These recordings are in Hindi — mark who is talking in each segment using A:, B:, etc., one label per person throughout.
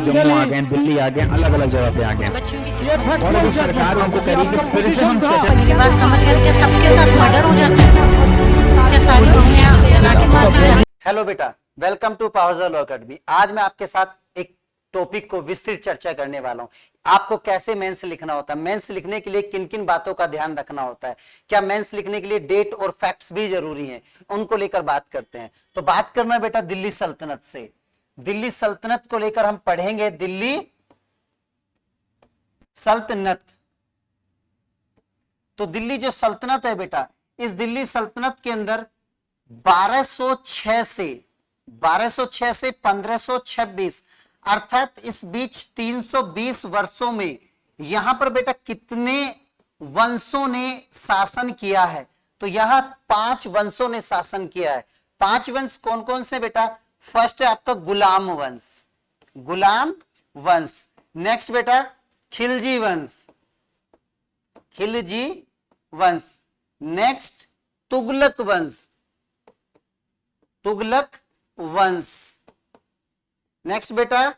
A: जम्मू आ गए, दिल्ली आ गए, अलग अलग जगह पे आ गए, और अभी सरकार उनको कह रही है कि फिर से हम
B: मेरी बात समझ गए क्या? सबके साथ मर्डर हो जाता है क्या? सारी बहुएं जला के मार दी जाती हैं?
C: हेलो बेटा, वेलकम टू पावरजल लॉ अकेडमी। आज मैं आपके साथ एक टॉपिक को विस्तृत चर्चा करने वाला हूं। आपको कैसे मेंस लिखना होता है, मेंस लिखने के लिए किन किन बातों का ध्यान रखना होता है, क्या मेंस लिखने के लिए डेट और फैक्ट्स भी जरूरी हैं, उनको लेकर बात करते हैं। तो बात करना है बेटा दिल्ली सल्तनत से। दिल्ली सल्तनत को लेकर हम पढ़ेंगे दिल्ली सल्तनत। तो दिल्ली जो सल्तनत है बेटा, इस दिल्ली सल्तनत के अंदर 1206 से 1526 अर्थात इस बीच 320 वर्षों में यहां पर बेटा कितने वंशों ने शासन किया है? तो यहां 5 वंशों ने शासन किया है। 5 वंश कौन कौन से बेटा? फर्स्ट है आपका गुलाम वंश, गुलाम वंश। नेक्स्ट बेटा खिलजी वंश, खिलजी वंश। नेक्स्ट तुगलक वंश, तुगलक वंश। नेक्स्ट बेटा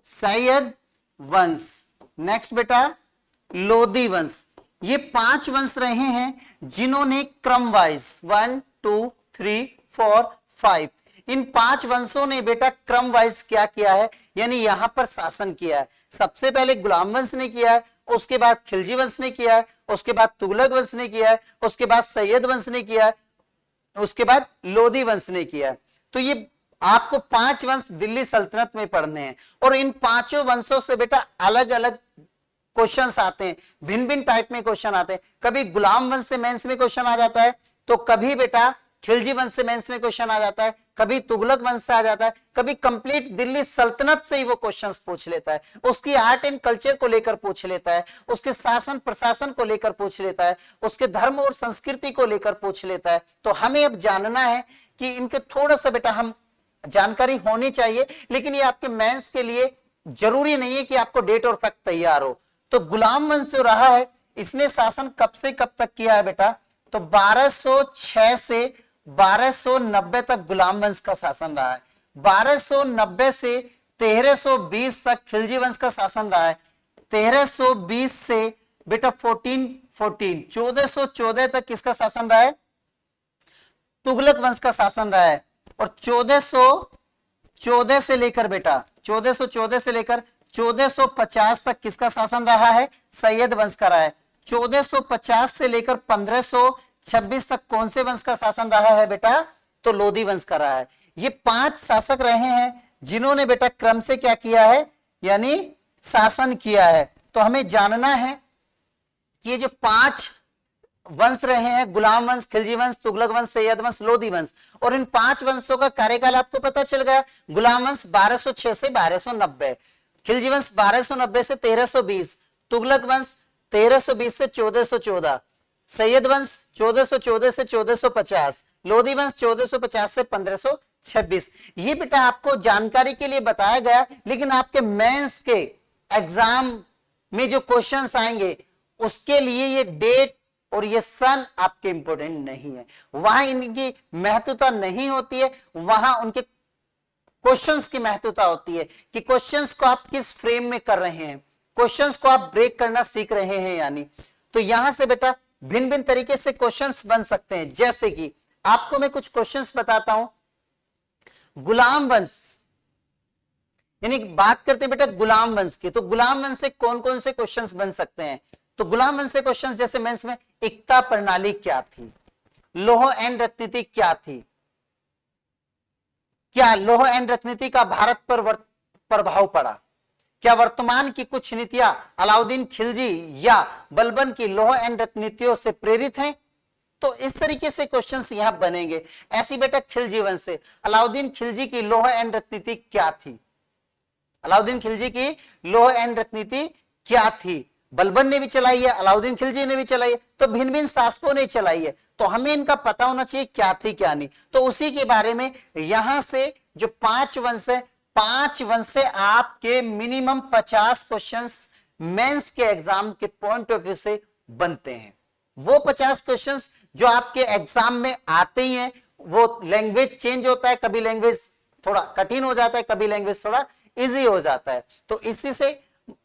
C: सैयद वंश। नेक्स्ट बेटा लोधी वंश। ये 5 वंश रहे हैं जिन्होंने क्रम वाइज 1 2 3 4 5 इन 5 वंशों ने बेटा क्रम वाइज क्या किया है, यानी यहां पर शासन किया है। सबसे पहले गुलाम वंश ने किया है, उसके बाद खिलजी वंश ने किया है, उसके बाद तुगलक वंश ने किया है, उसके बाद सैयद वंश ने किया है, उसके बाद लोधी वंश ने किया। तो ये आपको 5 वंश दिल्ली सल्तनत में पढ़ने हैं, और इन 5 वंशों से बेटा अलग अलग क्वेश्चंस आते हैं, भिन्न भिन्न टाइप में क्वेश्चन आते हैं। कभी गुलाम वंश से मेंस में क्वेश्चन आ जाता है, तो कभी बेटा खिलजी वंश से मेंस में क्वेश्चन आ जाता है, कभी तुगलक वंश से आ जाता है, कभी कंप्लीट दिल्ली सल्तनत से ही वो क्वेश्चंस पूछ लेता है। उसकी आर्ट एंड कल्चर को लेकर पूछ लेता है, उसके शासन प्रशासन को लेकर पूछ लेता है, उसके धर्म और संस्कृति को लेकर पूछ लेता है। तो हमें अब जानना है कि इनके थोड़ा सा बेटा हम जानकारी होनी चाहिए, लेकिन ये आपके मेंस के लिए जरूरी नहीं है कि आपको डेट और फैक्ट तैयार हो। तो गुलाम वंश जो रहा है, इसने शासन कब से कब तक किया है बेटा? तो 1206 से 1290 तक गुलाम वंश का शासन रहा है। 1290 से 1320 तक खिलजी वंश का शासन रहा है। 1320 से बेटा 1414 तक किसका शासन रहा है? तुगलक वंश का शासन रहा है। और 1414 से लेकर बेटा 1414 से लेकर 1450 तक किसका शासन रहा है? सैयद वंश का रहा है। 1450 से लेकर 1526 तक कौन से वंश का शासन रहा है बेटा? तो लोधी वंश का रहा है। ये 5 शासक रहे हैं जिन्होंने बेटा क्रम से क्या किया है, यानी शासन किया है। तो हमें जानना है कि ये जो 5 वंश रहे हैं, गुलाम वंश, खिलजी वंश, तुगलक वंश, सैयद वंश, लोधी वंश, और इन 5 वंशों का कार्यकाल आपको पता चल गया। गुलाम वंश 1206 से 1290, खिलजी वंश 1290 से 1320, तुगलक वंश 1320 से 1414, सैयद वंश 1414 से 1450, लोधी वंश 1450 से 1526। ये बेटा आपको जानकारी के लिए बताया गया, लेकिन आपके मेंस के एग्जाम में जो क्वेश्चंस आएंगे उसके लिए ये डेट और ये सन आपके इंपॉर्टेंट नहीं है। वहां इनकी महत्वता नहीं होती है, वहां उनके क्वेश्चंस की महत्वता होती है कि क्वेश्चंस को आप किस फ्रेम में कर रहे हैं, क्वेश्चंस को आप ब्रेक करना सीख रहे हैं यानी। तो यहां से बेटा भिन्न भिन्न तरीके से क्वेश्चंस बन सकते हैं। जैसे कि आपको मैं कुछ क्वेश्चंस बताता हूं। गुलाम वंश, यानी बात करते हैं बेटा गुलाम वंश की, तो गुलाम वंश से कौन कौन से क्वेश्चंस बन सकते हैं? तो गुलाम वंश से क्वेश्चन जैसे मेंस में एकता प्रणाली क्या थी, लौह एंड रत्नीति क्या थी, क्या लौह एंड रत्नीति का भारत पर प्रभाव पड़ा, क्या वर्तमान की कुछ नीतियां अलाउद्दीन खिलजी या बलबन की लौह एंड रत्नीतियों से प्रेरित हैं? तो इस तरीके से क्वेश्चंस यहां बनेंगे। ऐसी बेटा खिलजी वंश से अलाउद्दीन खिलजी की लौह एंड रत्नीति क्या थी, अलाउद्दीन खिलजी की लौह एंड रत्नीति क्या थी? बलबन ने भी चलाई है, अलाउद्दीन खिलजी ने भी चलाई है, तो भिन्न भिन्न शासकों ने चलाई है। तो हमें इनका पता होना चाहिए क्या थी क्या नहीं। तो उसी के बारे में यहां से जो 5 वंश है, 5 वंश से आपके मिनिमम 50 क्वेश्चंस मेंस के एग्जाम के पॉइंट ऑफ व्यू से बनते हैं। वो 50 क्वेश्चंस जो आपके एग्जाम में आते ही हैं, वो लैंग्वेज चेंज होता है, कभी लैंग्वेज थोड़ा कठिन हो जाता है, कभी लैंग्वेज थोड़ा इजी हो जाता है। तो इसी से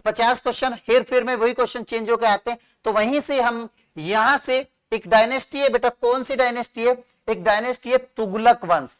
C: 50 क्वेश्चन हेर फेर में वही क्वेश्चन चेंज होकर आते हैं। तो वहीं से हम यहां से एक डायनेस्टी है बेटा, कौन सी डायनेस्टी है? एक डायनेस्टी है तुगलक वंश।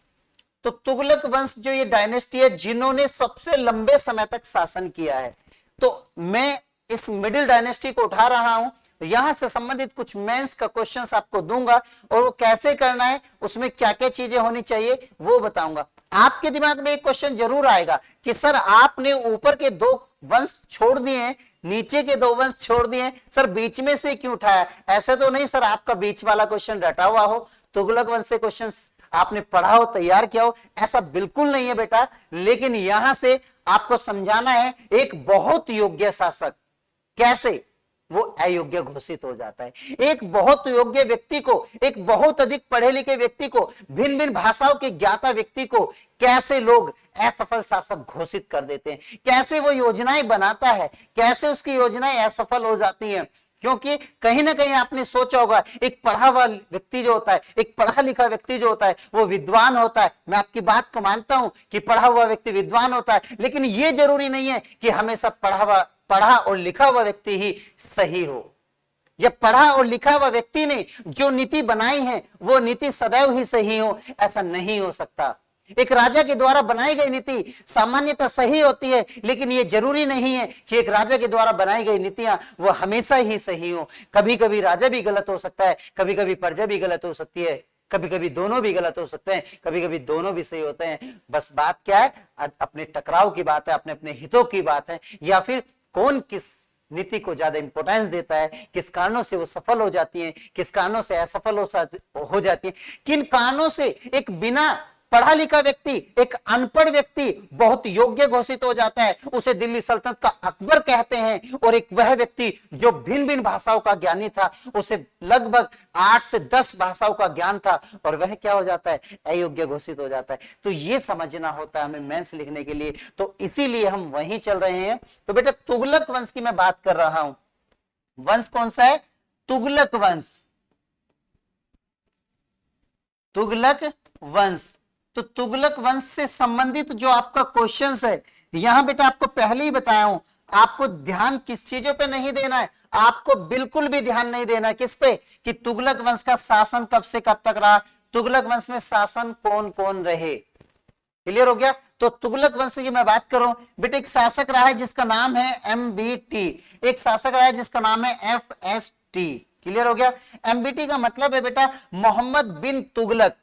C: तो तुगलक वंश जो ये डायनेस्टी है जिन्होंने सबसे लंबे समय तक शासन किया है। तो मैं इस मिडिल डायनेस्टी को उठा रहा हूं, यहां से संबंधित कुछ मेंस का क्वेश्चंस आपको दूंगा और वो कैसे करना है, उसमें क्या क्या चीजें होनी चाहिए वो बताऊंगा। आपके दिमाग में एक क्वेश्चन जरूर आएगा कि सर आपने ऊपर के 2 वंश छोड़ दिए हैं, नीचे के 2 वंश छोड़ दिए हैं, सर बीच में से क्यों उठाया? ऐसे तो नहीं सर आपका बीच वाला क्वेश्चन रटा हुआ हो, तुगलक वंश से क्वेश्चन आपने पढ़ा हो, तैयार किया हो, ऐसा बिल्कुल नहीं है बेटा। लेकिन यहां से आपको समझाना है एक बहुत योग्य शासक कैसे वो अयोग्य घोषित हो जाता है। एक बहुत योग्य व्यक्ति को, एक बहुत अधिक पढ़े लिखे व्यक्ति को, भिन्न भिन्न भाषाओं के ज्ञाता व्यक्ति को कैसे लोग असफल शासक घोषित कर देते हैं, कैसे वो योजनाएं बनाता है, कैसे उसकी योजनाएं असफल हो जाती हैं। क्योंकि कहीं ना कहीं आपने सोचा होगा एक पढ़ा हुआ व्यक्ति जो होता है, एक पढ़ा लिखा व्यक्ति जो होता है वो विद्वान होता है। मैं आपकी बात को मानता हूं कि पढ़ा हुआ व्यक्ति विद्वान होता है, लेकिन ये जरूरी नहीं है कि हमेशा पढ़ा और लिखा हुआ व्यक्ति ही सही हो। यह पढ़ा और लिखा हुआ व्यक्ति ने जो नीति बनाई है वो नीति सदैव ही सही हो, ऐसा नहीं हो सकता। एक राजा के द्वारा बनाई गई नीति सामान्यतः सही होती है, लेकिन यह जरूरी नहीं है कि एक राजा के द्वारा बनाई गई नीतियां वो हमेशा ही सही हो। कभी कभी राजा भी गलत हो सकता है, कभी कभी प्रजा भी गलत हो सकती है, कभी कभी दोनों भी गलत हो सकते हैं, कभी कभी दोनों भी सही होते हैं। बस बात क्या है, अपने टकराव की बात है, अपने अपने हितों की बात है, या फिर कौन किस नीति को ज्यादा इंपॉर्टेंस देता है, किस कारणों से वो सफल हो जाती है, किस कारणों से असफल हो जाती है, किन कारणों से एक बिना पढ़ा लिखा व्यक्ति, एक अनपढ़ व्यक्ति बहुत योग्य घोषित हो जाता है, उसे दिल्ली सल्तनत का अकबर कहते हैं। और एक वह व्यक्ति जो भिन्न भिन्न भाषाओं का ज्ञानी था, उसे लगभग 8 से 10 भाषाओं का ज्ञान था, और वह क्या हो जाता है? अयोग्य घोषित हो जाता है। तो ये समझना होता है हमें मेंस लिखने के लिए, तो इसीलिए हम वहीं चल रहे हैं। तो बेटा तुगलक वंश की मैं बात कर रहा हूं। वंश कौन सा है? तुगलक वंश। तुगलक वंश। तो तुगलक वंश से संबंधित जो आपका क्वेश्चन है, यहां बेटा आपको पहले ही बताया हूं, आपको ध्यान किस चीजों पे नहीं देना है, आपको बिल्कुल भी ध्यान नहीं देना है किस पे, कि तुगलक वंश का शासन कब से कब तक रहा, तुगलक वंश में शासन कौन कौन रहे। क्लियर हो गया? तो तुगलक वंश की मैं बात करूं बेटा, एक शासक रहा है जिसका नाम है MBT, एक शासक रहा है जिसका नाम है FST। क्लियर हो गया? MBT का मतलब है बेटा मोहम्मद बिन तुगलक।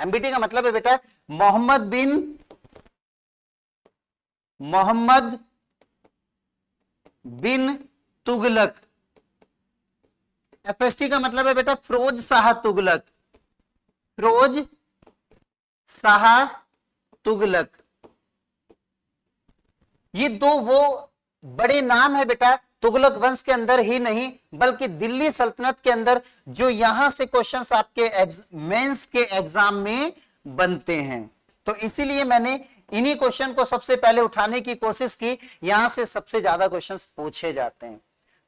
C: MBT का मतलब है बेटा मोहम्मद बिन तुगलक। FST का मतलब है बेटा फिरोज शाह तुगलक। फिरोज शाह तुगलक। ये 2 वो बड़े नाम है बेटा तुगलक वंश के अंदर ही नहीं, बल्कि दिल्ली सल्तनत के अंदर, जो यहां से क्वेश्चंस आपके मेंस के एग्जाम में बनते हैं। तो इसीलिए मैंने इन्हीं क्वेश्चन को सबसे पहले उठाने की कोशिश की, यहां से सबसे ज्यादा क्वेश्चंस पूछे जाते हैं।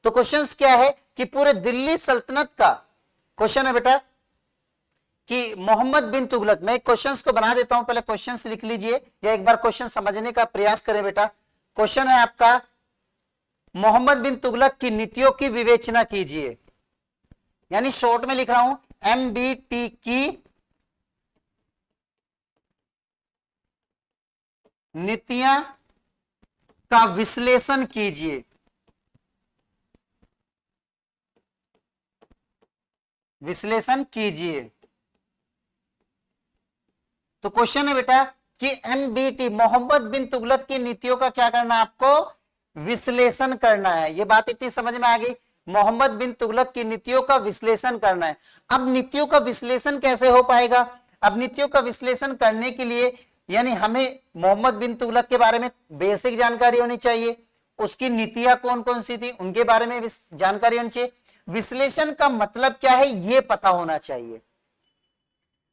C: तो क्वेश्चंस क्या है कि पूरे दिल्ली सल्तनत का क्वेश्चन है बेटा कि मोहम्मद बिन तुगलक। मैं क्वेश्चंस को बना देता हूं, पहले क्वेश्चंस लिख लीजिए या एक बार क्वेश्चन समझने का प्रयास करें बेटा। क्वेश्चन है आपका, मोहम्मद बिन तुगलक की नीतियों की विवेचना कीजिए। यानी शॉर्ट में लिख रहा हूं, MBT की नीतियां का विश्लेषण कीजिए। विश्लेषण कीजिए। तो क्वेश्चन है बेटा कि MBT मोहम्मद बिन तुगलक की नीतियों का क्या करना है? आपको विश्लेषण करना है। ये बात इतनी समझ में आ गई? मोहम्मद बिन तुगलक की नीतियों का विश्लेषण करना है। अब नीतियों का विश्लेषण कैसे हो पाएगा? अब नीतियों का विश्लेषण करने के लिए यानी हमें मोहम्मद बिन तुगलक के बारे में बेसिक जानकारी होनी चाहिए, उसकी नीतियां कौन कौन सी थी उनके बारे में जानकारी होनी चाहिए। विश्लेषण का मतलब क्या है ये पता होना चाहिए।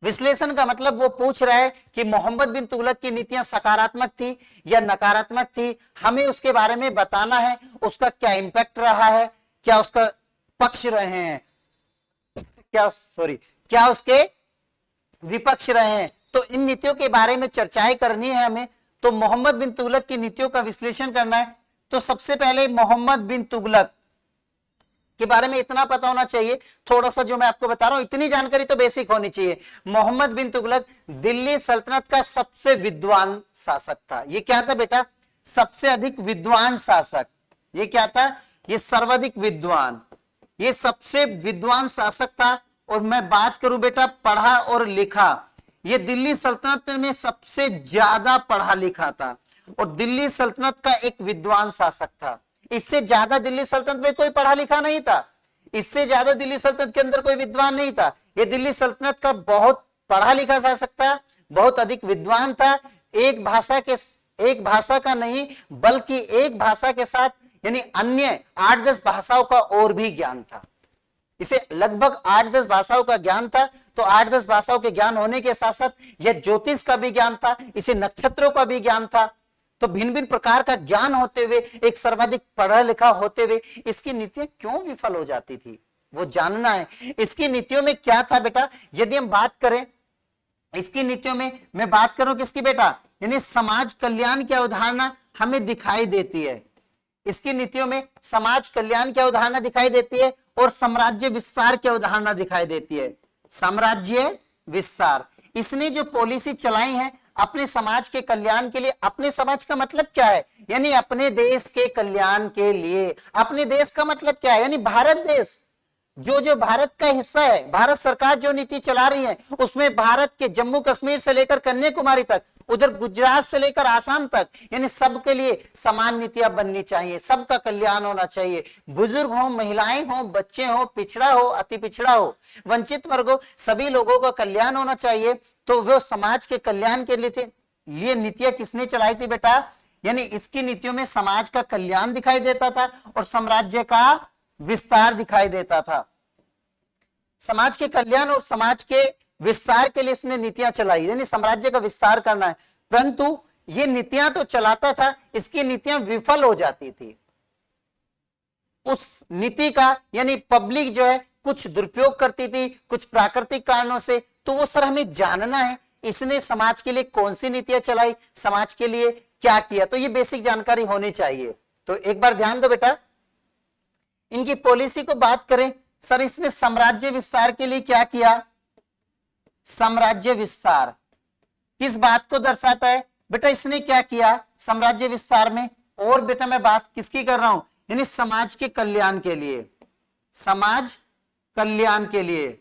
C: विश्लेषण का मतलब वो पूछ रहा है कि मोहम्मद बिन तुगलक की नीतियां सकारात्मक थी या नकारात्मक थी, हमें उसके बारे में बताना है। उसका क्या इंपैक्ट रहा है, क्या उसका पक्ष रहे हैं, क्या उसके विपक्ष रहे हैं। तो इन नीतियों के बारे में चर्चाएं करनी है हमें। तो मोहम्मद बिन तुगलक की नीतियों का विश्लेषण करना है। तो सबसे पहले मोहम्मद बिन तुगलक के बारे में इतना पता होना चाहिए, थोड़ा सा जो मैं आपको बता रहा हूं इतनी जानकारी तो बेसिक होनी चाहिए। मोहम्मद बिन तुगलक दिल्ली सल्तनत का सबसे विद्वान शासक था। ये क्या था बेटा? सबसे अधिक विद्वान शासक। ये क्या था? ये सर्वाधिक विद्वान, ये सबसे विद्वान शासक था। और मैं बात करूं बेटा पढ़ा और लिखा, ये दिल्ली सल्तनत में सबसे ज्यादा पढ़ा लिखा था और दिल्ली सल्तनत का एक विद्वान शासक था। इससे ज्यादा दिल्ली सल्तनत में कोई पढ़ा लिखा नहीं था, इससे ज्यादा दिल्ली सल्तनत के अंदर कोई विद्वान नहीं था। ये दिल्ली सल्तनत का बहुत पढ़ा लिखा शासक था, बहुत अधिक विद्वान था। एक भाषा का नहीं बल्कि एक भाषा के साथ यानी अन्य 8-10 भाषाओं का और भी ज्ञान था। इसे लगभग 8-10 भाषाओं का ज्ञान था। तो 8-10 भाषाओं के ज्ञान होने के साथ साथ यह ज्योतिष का भी ज्ञान था, इसे नक्षत्रों का भी ज्ञान था। तो भिन्न भिन्न प्रकार का ज्ञान होते हुए, एक सर्वाधिक पढ़ा लिखा होते हुए इसकी नीतियां क्यों विफल हो जाती थी, वो जानना है। इसकी नीतियों में क्या था बेटा? यदि हम बात करें इसकी नीतियों में, मैं बात करूं किसकी बेटा? यानी समाज कल्याण की अवधारणा हमें दिखाई देती है। इसकी नीतियों में समाज कल्याण की अवधारणा दिखाई देती है और साम्राज्य विस्तार की अवधारणा दिखाई देती है। साम्राज्य विस्तार, इसने जो पॉलिसी चलाई है अपने समाज के कल्याण के लिए। अपने समाज का मतलब क्या है? यानी अपने देश के कल्याण के लिए। अपने देश का मतलब क्या है? यानी भारत देश, जो भारत का हिस्सा है, भारत सरकार जो नीति चला रही है उसमें भारत के जम्मू कश्मीर से लेकर कन्याकुमारी तक, उधर गुजरात से लेकर आसाम तक, यानी सबके लिए समान नीतियां बननी चाहिए, सबका कल्याण होना चाहिए। बुजुर्ग हो, महिलाएं हो, बच्चे हो, पिछड़ा हो, अति पिछड़ा हो, वंचित वर्ग हो, सभी लोगों का कल्याण होना चाहिए। तो वो समाज के कल्याण के लिए ये नीतियां किसने चलाई थी बेटा? यानी इसकी नीतियों में समाज का कल्याण दिखाई देता था और साम्राज्य का विस्तार दिखाई देता था। समाज के कल्याण और समाज के विस्तार के लिए इसने नीतियां चलाई, यानी साम्राज्य का विस्तार करना है। परंतु ये नीतियां तो चलाता था, इसकी नीतियां विफल हो जाती थी। उस नीति का यानी पब्लिक जो है कुछ दुरुपयोग करती थी कुछ प्राकृतिक कारणों से। तो वो सर हमें जानना है इसने समाज के लिए कौन सी नीतियां चलाई, समाज के लिए क्या किया, तो ये बेसिक जानकारी होनी चाहिए। तो एक बार ध्यान दो बेटा, इनकी पॉलिसी को बात करें, सर इसने साम्राज्य विस्तार के लिए क्या किया? साम्राज्य विस्तार किस बात को दर्शाता है बेटा? इसने क्या किया साम्राज्य विस्तार में? और बेटा मैं बात किसकी कर रहा हूं? यानी समाज के कल्याण के लिए। समाज कल्याण के लिए,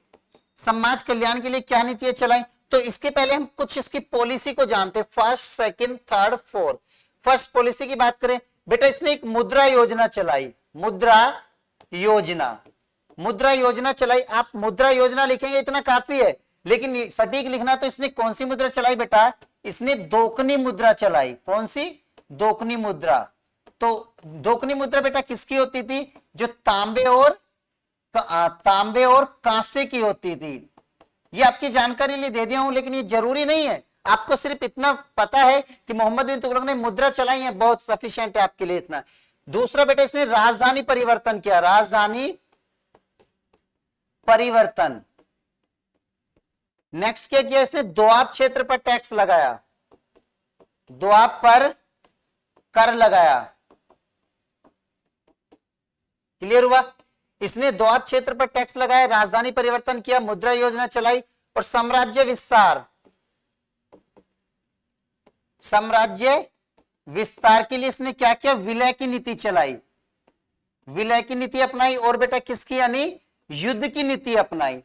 C: समाज कल्याण के लिए क्या नीतियां चलाई? तो इसके पहले हम कुछ इसकी पॉलिसी को जानते हैं। First, second, third, fourth. First policy की बात करें बेटा, इसने एक मुद्रा योजना चलाई। मुद्रा योजना, मुद्रा योजना चलाई। आप मुद्रा योजना लिखेंगे इतना काफी है, लेकिन सटीक लिखना तो इसने कौन सी मुद्रा चलाई बेटा? इसने दोकनी मुद्रा चलाई। कौन सी? दोकनी मुद्रा। तो दोकनी मुद्रा बेटा किसकी होती थी? जो तांबे और कांसे की होती थी। ये आपकी जानकारी लिए दे दिया हूं, लेकिन ये जरूरी नहीं है। आपको सिर्फ इतना पता है कि मोहम्मद बिन तुगलक ने मुद्रा चलाई है, बहुत सफिशिएंट है आपके लिए इतना। दूसरा बेटा इसने राजधानी परिवर्तन किया। राजधानी परिवर्तन। नेक्स्ट क्या किया इसने? दोआब क्षेत्र पर टैक्स लगाया, दोआब पर कर लगाया। क्लियर हुआ? इसने दोआब क्षेत्र पर टैक्स लगाया, राजधानी परिवर्तन किया, मुद्रा योजना चलाई और साम्राज्य विस्तार। साम्राज्य विस्तार के लिए इसने क्या किया? विलय की नीति चलाई, विलय की नीति अपनाई। और बेटा किसकी? यानी युद्ध की नीति अपनाई।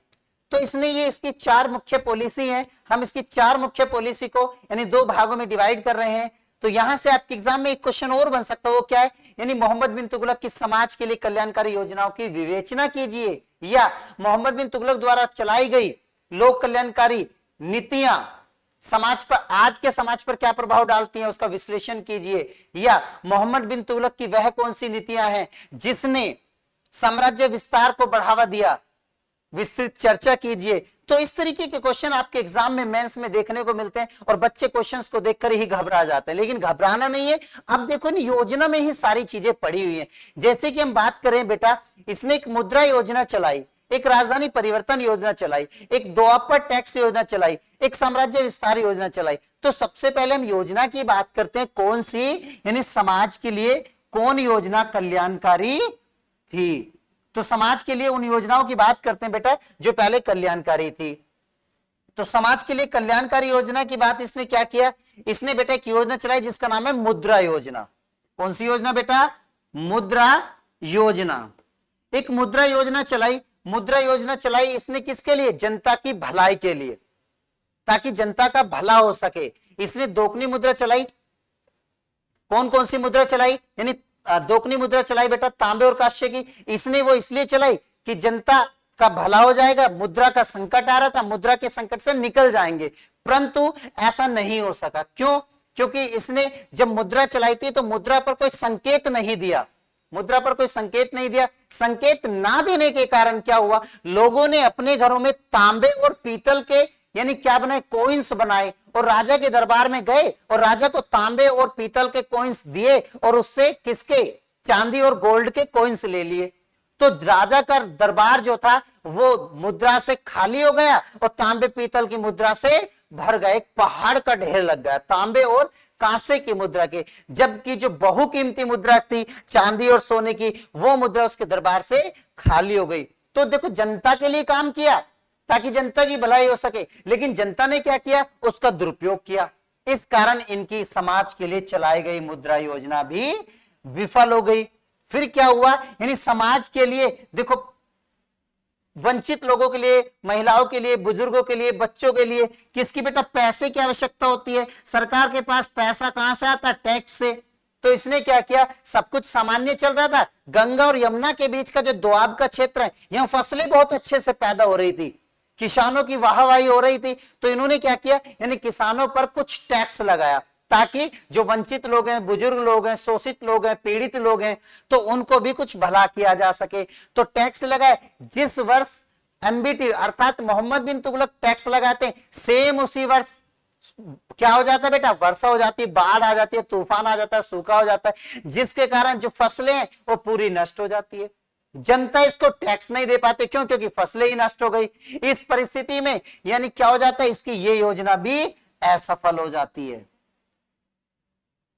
C: तो इसने ये इसकी 4 मुख्य पॉलिसी है। हम इसकी 4 मुख्य पॉलिसी को यानी 2 भागों में डिवाइड कर रहे हैं। तो यहां से आपके एग्जाम में एक क्वेश्चन और बन सकता है, वो क्या है? यानी मोहम्मद बिन तुगलक की समाज के लिए कल्याणकारी योजनाओं की विवेचना कीजिए, या मोहम्मद बिन तुगलक द्वारा चलाई गई लोक कल्याणकारी नीतियां समाज पर, आज के समाज पर क्या प्रभाव डालती हैं उसका विश्लेषण कीजिए, या मोहम्मद बिन तुगलक की वह कौन सी नीतियां हैं जिसने साम्राज्य विस्तार को बढ़ावा दिया, विस्तृत चर्चा कीजिए। तो इस तरीके के क्वेश्चन आपके एग्जाम में मेंस में देखने को मिलते हैं और बच्चे क्वेश्चंस को देखकर ही घबरा जाते हैं, लेकिन घबराना नहीं है। अब देखो ना, योजना में ही सारी चीजें पड़ी हुई हैं। जैसे कि हम बात करें बेटा, इसने एक मुद्रा योजना चलाई, एक राजधानी परिवर्तन योजना चलाई, एक दुआपर टैक्स योजना चलाई, एक साम्राज्य विस्तार योजना चलाई। तो सबसे पहले हम योजना की बात करते हैं, कौन सी, यानी समाज के लिए कौन योजना कल्याणकारी थी। तो समाज के लिए उन योजनाओं की बात करते हैं बेटा जो पहले कल्याणकारी थी। तो समाज के लिए कल्याणकारी योजना की बात इसने क्या किया, इसने बेटा एक योजना चलाई जिसका नाम है मुद्रा योजना। कौन सी योजना बेटा, मुद्रा योजना। एक मुद्रा योजना चलाई, मुद्रा योजना चलाई इसने किसके लिए, जनता की भलाई के लिए, ताकि जनता का भला हो सके। इसने दोकनी मुद्रा चलाई। कौन कौन सी मुद्रा चलाई, यानी दोकनी मुद्रा चलाई बेटा तांबे और कांस्य की। इसने वो इसलिए चलाई कि जनता का भला हो जाएगा, मुद्रा का संकट आ रहा था, मुद्रा के संकट से निकल जाएंगे, परंतु ऐसा नहीं हो सका। क्यों, क्योंकि इसने जब मुद्रा चलाई थी तो मुद्रा पर कोई संकेत नहीं दिया, मुद्रा पर कोई संकेत नहीं दिया। संकेत ना देने के कारण क्या हुआ, लोगों ने अपने घरों में तांबे और पीतल के यानी क्या बनाए, कोइंस बनाए, और राजा के दरबार में गए और राजा को तांबे और पीतल के कोइंस दिए और उससे किसके, चांदी और गोल्ड के कोइंस ले लिए। तो राजा का दरबार जो था वो मुद्रा से खाली हो गया और तांबे पीतल की मुद्रा से भर गया, एक पहाड़ का ढेर लग गया तांबे और कांसे की मुद्रा के। जबकि जो बहुकीमती मुद्रा थी चांदी और सोने की, वो मुद्रा उसके दरबार से खाली हो गई। तो देखो जनता के लिए काम किया ताकि जनता की भलाई हो सके, लेकिन जनता ने क्या किया, उसका दुरुपयोग किया। इस कारण इनकी समाज के लिए चलाई गई मुद्रा योजना भी विफल हो गई। फिर क्या हुआ, यानी समाज के लिए देखो, वंचित लोगों के लिए, महिलाओं के लिए, बुजुर्गों के लिए, बच्चों के लिए किसकी बेटा पैसे की आवश्यकता होती है। सरकार के पास पैसा कहां से आता, टैक्स से। तो इसने क्या किया, सब कुछ सामान्य चल रहा था, गंगा और यमुना के बीच का जो दोआब का क्षेत्र है, यहां फसलें बहुत अच्छे से पैदा हो रही थी, किसानों की वाहवाही हो रही थी। तो इन्होंने क्या किया, यानी किसानों पर कुछ टैक्स लगाया ताकि जो वंचित लोग हैं, बुजुर्ग लोग हैं, शोषित लोग हैं, पीड़ित लोग हैं, तो उनको भी कुछ भला किया जा सके। तो टैक्स लगाए। जिस वर्ष एमबीटी अर्थात मोहम्मद बिन तुगलक टैक्स लगाते हैं, सेम उसी वर्ष क्या हो जाता है बेटा, वर्षा हो जाती है, बाढ़ आ जाती है, तूफान आ जाता है, सूखा हो जाता है, जिसके कारण जो फसलें हैं वो पूरी नष्ट हो जाती है। जनता इसको टैक्स नहीं दे पाते, क्यों, क्योंकि फसलें ही नष्ट हो गई। इस परिस्थिति में यानी क्या हो जाता है, इसकी ये योजना भी असफल हो जाती है।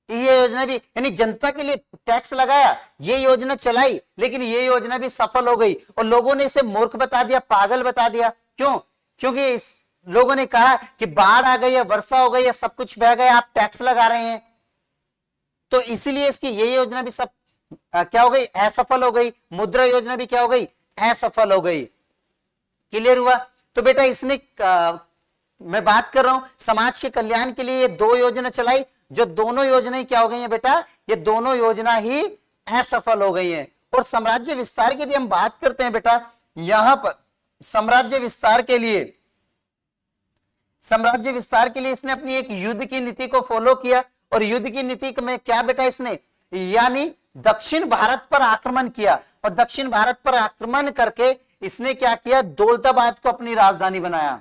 C: ये योजना भी, यानी जनता के लिए टैक्स लगाया, ये योजना चलाई, लेकिन ये योजना भी सफल हो गई और लोगों ने इसे मूर्ख बता दिया, पागल बता दिया। क्यों, क्योंकि इस लोगों ने कहा कि बाढ़ आ गई है, वर्षा हो गई है, सब कुछ बह गया, आप टैक्स लगा रहे हैं। तो इसीलिए इसकी ये योजना भी सब क्या हो गई, असफल हो गई। मुद्रा योजना भी क्या हो गई, असफल हो गई। क्लियर हुआ। तो बेटा इसने मैं बात कर रहा हूं समाज के कल्याण के लिए ये दो योजना चलाई, जो दोनों योजनाएं क्या हो गई हैं बेटा, ये दोनों योजना ही असफल हो गई हैं। और साम्राज्य विस्तार की यदि हम बात करते हैं बेटा, यहां पर साम्राज्य विस्तार के लिए इसने अपनी एक युद्ध की नीति को फॉलो किया। और युद्ध की नीति में क्या बेटा, इसने यानी दक्षिण भारत पर आक्रमण किया। और दक्षिण भारत पर आक्रमण करके इसने क्या किया, दौलताबाद को अपनी राजधानी बनाया,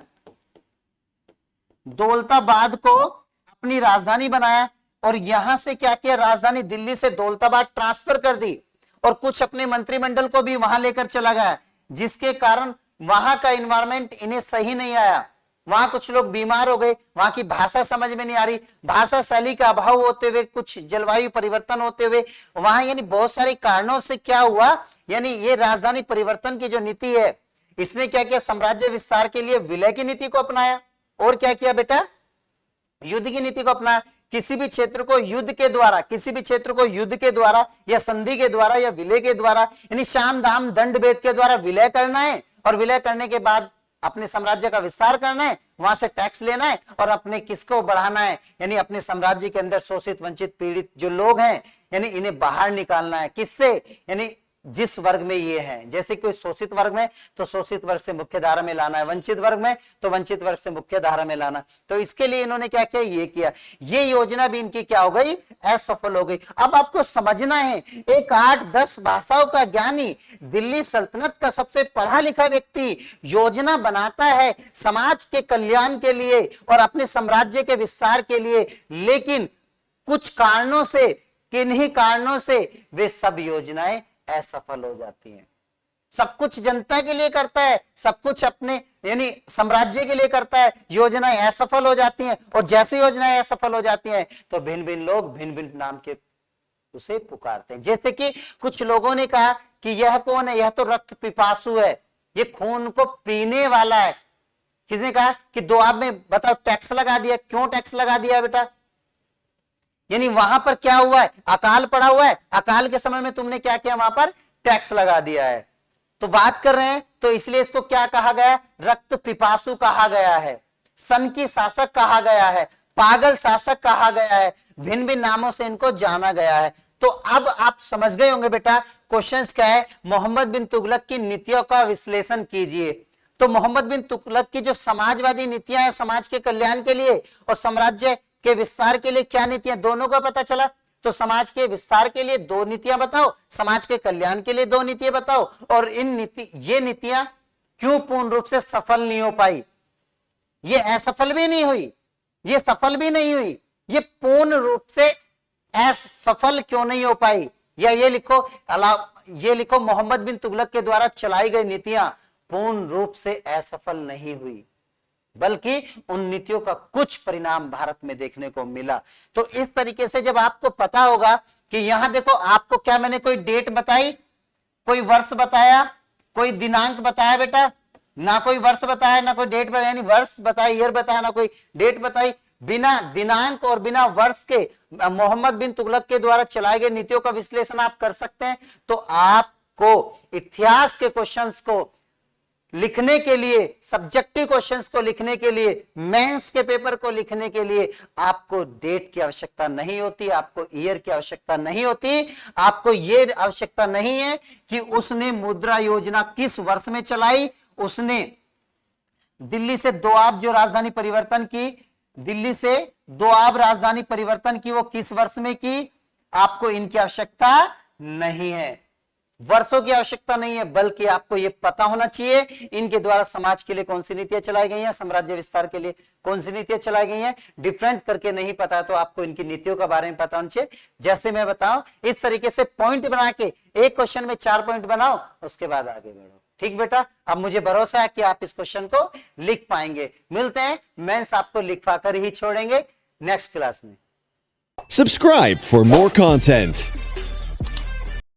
C: दौलताबाद को अपनी राजधानी बनाया। और यहां से क्या किया, राजधानी दिल्ली से दौलताबाद ट्रांसफर कर दी और कुछ अपने मंत्रिमंडल को भी वहां लेकर चला गया, जिसके कारण वहां का एनवायरमेंट इन्हें सही नहीं आया। वहां कुछ लोग बीमार हो गए, वहां की भाषा समझ में नहीं आ रही, भाषा शैली का अभाव होते हुए, कुछ जलवायु परिवर्तन होते हुए वहां, यानी बहुत सारे कारणों से क्या हुआ, यानी ये राजधानी परिवर्तन की जो नीति है, इसने क्या किया, साम्राज्य विस्तार के लिए विलय की नीति को अपनाया। और क्या किया बेटा, युद्ध की नीति को अपनाया। किसी भी क्षेत्र को युद्ध के द्वारा या संधि के द्वारा या विलय के द्वारा, यानी साम दाम दंड भेद के द्वारा विलय करना है। और विलय करने के बाद अपने साम्राज्य का विस्तार करना है, वहां से टैक्स लेना है और अपने किसको बढ़ाना है, यानी अपने साम्राज्य के अंदर शोषित वंचित पीड़ित जो लोग हैं, यानी इन्हें बाहर निकालना है। किससे, यानी जिस वर्ग में ये है, जैसे कोई शोषित वर्ग में तो शोषित वर्ग से मुख्य धारा में लाना है, वंचित वर्ग में तो वंचित वर्ग से मुख्य धारा में लाना। तो इसके लिए इन्होंने क्या किया, ये किया। ये योजना भी इनकी क्या हो गई, असफल हो गई। अब आपको समझना है, एक 8-10 भाषाओं का ज्ञानी, दिल्ली सल्तनत का सबसे पढ़ा लिखा व्यक्ति योजना बनाता है समाज के कल्याण के लिए और अपने साम्राज्य के विस्तार के लिए, लेकिन कुछ कारणों से, किन्हीं कारणों से वे सब योजनाएं असफल हो जाती हैं। सब कुछ जनता के लिए करता है, सब कुछ अपने यानी साम्राज्य के लिए करता है, योजनाएं असफल हो जाती हैं, और जैसे योजनाएं असफल हो जाती हैं तो भिन्न भिन्न लोग भिन्न भिन्न नाम के उसे पुकारते हैं। जैसे कि कुछ लोगों ने कहा कि यह कौन है, यह तो रक्त पिपासु है, ये खून को पीने वाला है। किसने कहा कि दोआब में बताओ टैक्स लगा दिया, क्यों टैक्स लगा दिया बेटा? यानी वहां पर क्या हुआ है, अकाल पड़ा हुआ है, अकाल के समय में तुमने क्या किया, वहां पर टैक्स लगा दिया है। तो बात कर रहे हैं तो इसलिए इसको क्या कहा गया, रक्त पिपासु कहा गया है, सन की शासक कहा गया है, पागल शासक कहा गया है, भिन्न भिन्न नामों से इनको जाना गया है। तो अब आप समझ गए होंगे बेटा क्वेश्चंस क्या है, मोहम्मद बिन तुगलक की नीतियों का विश्लेषण कीजिए। तो मोहम्मद बिन तुगलक की जो समाजवादी नीतियां हैं समाज के कल्याण के लिए और साम्राज्य के विस्तार के लिए क्या नीतियां, दोनों का पता चला। तो समाज के विस्तार के लिए 2 नीतियां बताओ, समाज के कल्याण के लिए 2 नीतियां बताओ, और ये नीतियां क्यों पूर्ण रूप से सफल नहीं हो पाई, ये असफल भी नहीं हुई, ये सफल भी नहीं हुई, ये पूर्ण रूप से असफल क्यों नहीं हो पाई, या ये लिखो मोहम्मद बिन तुगलक के द्वारा चलाई गई नीतियां पूर्ण रूप से असफल नहीं हुई, बल्कि उन नीतियों का कुछ परिणाम भारत में देखने को मिला। तो इस तरीके से जब आपको पता होगा कि यहां देखो, आपको क्या मैंने कोई डेट बताई, कोई वर्ष बताया, कोई दिनांक बताया बेटा, ना कोई वर्ष बताया ना कोई डेट बताया, यानी वर्ष बताया, ईयर बताया, ना कोई डेट बताई। बिना दिनांक और बिना वर्ष के मोहम्मद बिन तुगलक के द्वारा चलाए गए नीतियों का विश्लेषण आप कर सकते हैं। तो आपको इतिहास के क्वेश्चंस को लिखने के लिए, सब्जेक्टिव क्वेश्चंस को लिखने के लिए, मेंस के पेपर को लिखने के लिए आपको डेट की आवश्यकता नहीं होती, आपको ईयर की आवश्यकता नहीं होती, आपको ये आवश्यकता नहीं है कि उसने मुद्रा योजना किस वर्ष में चलाई, उसने दिल्ली से दोआब जो राजधानी परिवर्तन की, दिल्ली से दोआब राजधानी परिवर्तन की, वो किस वर्ष में की, आपको इनकी आवश्यकता नहीं है, वर्षों की आवश्यकता नहीं है, बल्कि आपको यह पता होना चाहिए इनके द्वारा समाज के लिए कौन सी नीतियां चलाई गई हैं, साम्राज्य विस्तार के लिए कौन सी नीतियां चलाई गई हैं। डिफरेंट करके नहीं पता तो आपको इनकी नीतियों के बारे में पता होना चाहिए। जैसे मैं बताऊं इस तरीके से पॉइंट बना के एक क्वेश्चन में 4 पॉइंट बनाओ, उसके बाद आगे बढ़ो। ठीक बेटा, अब मुझे भरोसा है कि आप इस क्वेश्चन को लिख पाएंगे। मिलते हैं, मेंस आपको लिखवा कर ही छोड़ेंगे नेक्स्ट क्लास में।
D: Subscribe for more content.